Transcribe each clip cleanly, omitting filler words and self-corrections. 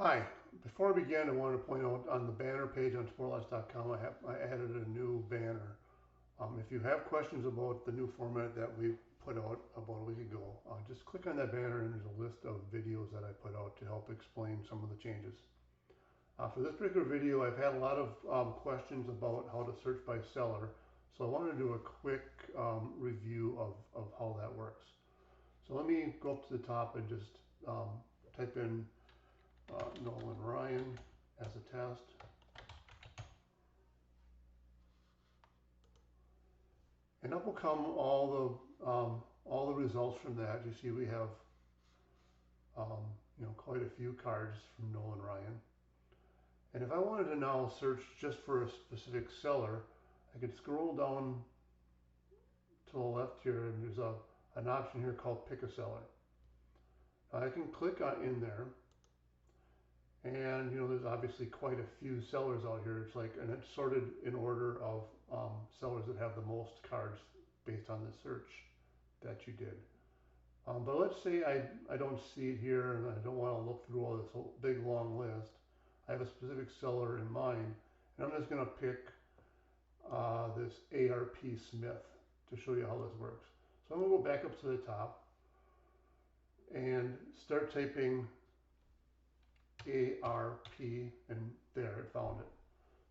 Hi, before I begin, I want to point out on the banner page on sportlots.com, I added a new banner. If you have questions about the new format that we put out about a week ago, just click on that banner and there's a list of videos that I put out to help explain some of the changes. For this particular video, I've had a lot of questions about how to search by seller, so I wanted to do a quick review of how that works. So let me go up to the top and just type in Nolan Ryan as a test. And up will come all the results from that. You see we have quite a few cards from Nolan Ryan. And if I wanted to now search just for a specific seller, I could scroll down to the left here and there's an option here called pick a seller. Now I can click in there. And there's obviously quite a few sellers out here. And it's sorted in order of sellers that have the most cards based on the search that you did. But let's say I don't see it here and I don't want to look through all this whole big long list. I have a specific seller in mind, and I'm just going to pick this ARP Smith to show you how this works. So I'm going to go back up to the top and start typing ARP, and there, it found it.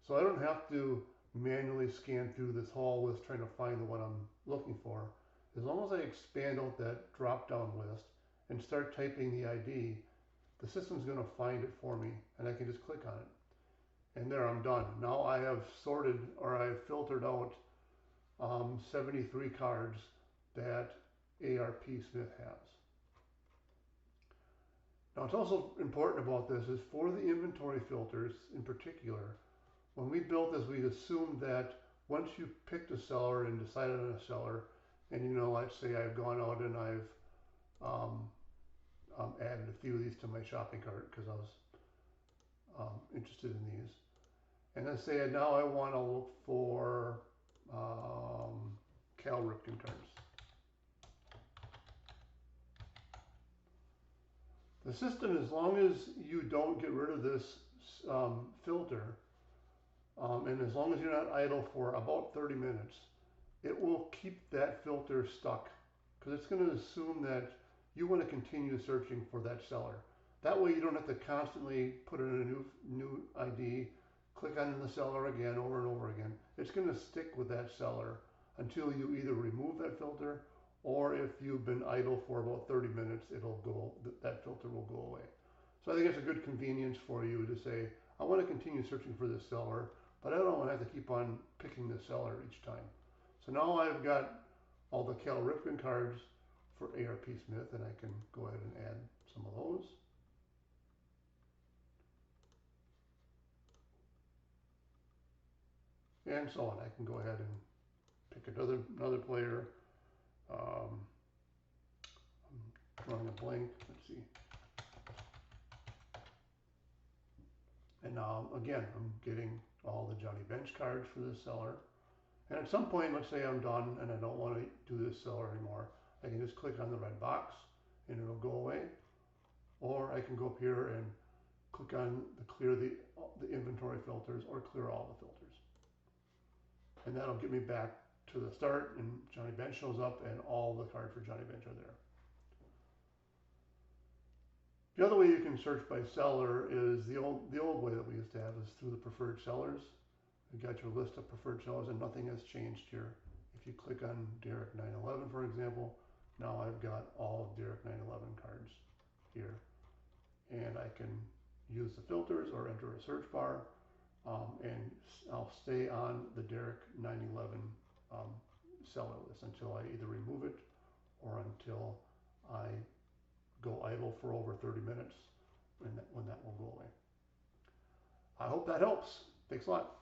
So I don't have to manually scan through this whole list trying to find the one I'm looking for. As long as I expand out that drop-down list and start typing the ID, the system's going to find it for me, and I can just click on it. And there, I'm done. Now I have sorted, or I've filtered out 73 cards that ARP Smith has. Now, what's also important about this is for the inventory filters in particular, when we built this, we assumed that once you picked a seller and decided on a seller, and let's say I've gone out and I've added a few of these to my shopping cart because I was interested in these. And let's say now I want to look for Cal Ripken cards. The system, as long as you don't get rid of this filter, and as long as you're not idle for about 30 minutes, it will keep that filter stuck because it's going to assume that you want to continue searching for that seller. That way you don't have to constantly put in a new ID, click on the seller again over and over again. It's going to stick with that seller until you either remove that filter, or if you've been idle for about 30 minutes, that filter will go away. So I think it's a good convenience for you to say, I want to continue searching for this seller, but I don't want to have to keep on picking the seller each time. So now I've got all the Cal Ripken cards for ARP Smith, and I can go ahead and add some of those. And so on. I can go ahead and pick another player. I'm drawing a blank. Let's see. And now, again, I'm getting all the Johnny Bench cards for this seller. And at some point, let's say I'm done and I don't want to do this seller anymore, I can just click on the red box and it'll go away. Or I can go up here and click on the clear the inventory filters or clear all the filters. And that'll get me back to the start, and Johnny Bench shows up and all the cards for Johnny Bench are there. The other way you can search by seller is the old way that we used to have, is through the preferred sellers. You got your list of preferred sellers and nothing has changed here. If you click on Derek 911, for example, now I've got all of Derek 911 cards here. And I can use the filters or enter a search bar, and I'll stay on the Derek 911 seller list until I either remove it or until I go idle for over 30 minutes when that will go away. I hope that helps. Thanks a lot.